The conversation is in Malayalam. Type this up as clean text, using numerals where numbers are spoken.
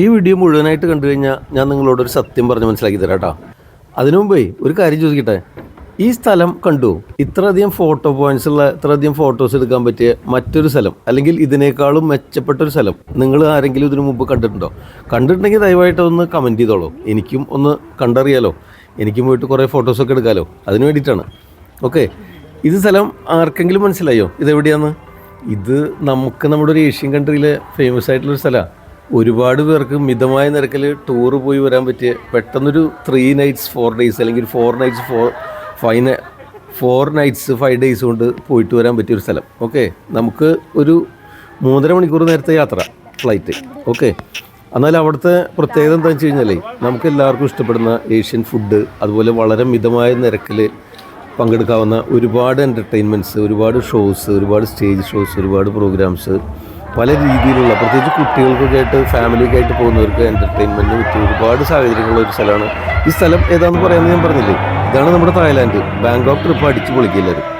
ഈ വീഡിയോ മുഴുവനായിട്ട് കണ്ടു കഴിഞ്ഞാൽ ഞാൻ നിങ്ങളോടൊരു സത്യം പറഞ്ഞ് മനസ്സിലാക്കി തരാം കേട്ടോ. അതിനു മുമ്പേ ഒരു കാര്യം ചോദിക്കട്ടെ, ഈ സ്ഥലം കണ്ടു ഇത്രയധികം ഫോട്ടോ പോയിന്റ്സ് ഉള്ള ഇത്രയധികം ഫോട്ടോസ് എടുക്കാൻ പറ്റിയ മറ്റൊരു സ്ഥലം, അല്ലെങ്കിൽ ഇതിനേക്കാളും മെച്ചപ്പെട്ടൊരു സ്ഥലം നിങ്ങൾ ആരെങ്കിലും ഇതിനു മുമ്പ് കണ്ടിട്ടുണ്ടോ? കണ്ടിട്ടുണ്ടെങ്കിൽ ദയവായിട്ട് ഒന്ന് കമൻറ്റ് ചെയ്തോളൂ. എനിക്കും ഒന്ന് കണ്ടറിയാലോ, എനിക്കും പോയിട്ട് കുറേ ഫോട്ടോസൊക്കെ എടുക്കാമല്ലോ. അതിന് വേണ്ടിയിട്ടാണ്. ഓക്കെ, ഇത് സ്ഥലം ആർക്കെങ്കിലും മനസ്സിലായോ ഇതെവിടെയാന്ന്? ഇത് നമ്മുടെ ഒരു ഏഷ്യൻ കൺട്രിയിലെ ഫേമസ് ആയിട്ടുള്ളൊരു സ്ഥലമാണ്. ഒരുപാട് പേർക്ക് മിതമായ നിരക്കിൽ ടൂറ് പോയി വരാൻ പറ്റിയ, പെട്ടെന്നൊരു 3 nights 4 days അല്ലെങ്കിൽ 4 nights 4 nights 5 days കൊണ്ട് പോയിട്ട് വരാൻ പറ്റിയൊരു സ്ഥലം. ഓക്കെ, നമുക്ക് ഒരു 3.5 മണിക്കൂർ നേരത്തെ യാത്ര, ഫ്ലൈറ്റ്. ഓക്കെ, എന്നാൽ അവിടുത്തെ പ്രത്യേകത എന്താണെന്ന് വെച്ച് കഴിഞ്ഞാൽ നമുക്ക് എല്ലാവർക്കും ഇഷ്ടപ്പെടുന്ന ഏഷ്യൻ ഫുഡ്, അതുപോലെ വളരെ മിതമായ നിരക്കിൽ പങ്കെടുക്കാവുന്ന ഒരുപാട് എൻ്റർടൈൻമെൻറ്റ്സ്, ഒരുപാട് ഷോസ്, ഒരുപാട് സ്റ്റേജ് ഷോസ്, ഒരുപാട് പ്രോഗ്രാംസ്, പല രീതിയിലുള്ള, പ്രത്യേകിച്ച് കുട്ടികൾക്കൊക്കെ ആയിട്ട് ഫാമിലിയൊക്കെ ആയിട്ട് പോകുന്നവർക്ക് എൻ്റർടൈൻമെൻറ്റിന് പറ്റിയ ഒരുപാട് സാഹചര്യങ്ങളുള്ള ഒരു സ്ഥലമാണ്. ഈ സ്ഥലം ഏതാണെന്ന് പറയാമെന്ന് ഞാൻ പറഞ്ഞില്ലേ, ഇതാണ് നമ്മുടെ തായ്ലാൻഡ്. ബാങ്കോക്ക് ട്രിപ്പ് അടിച്ച് പൊളിക്കില്ലായിരുന്നു.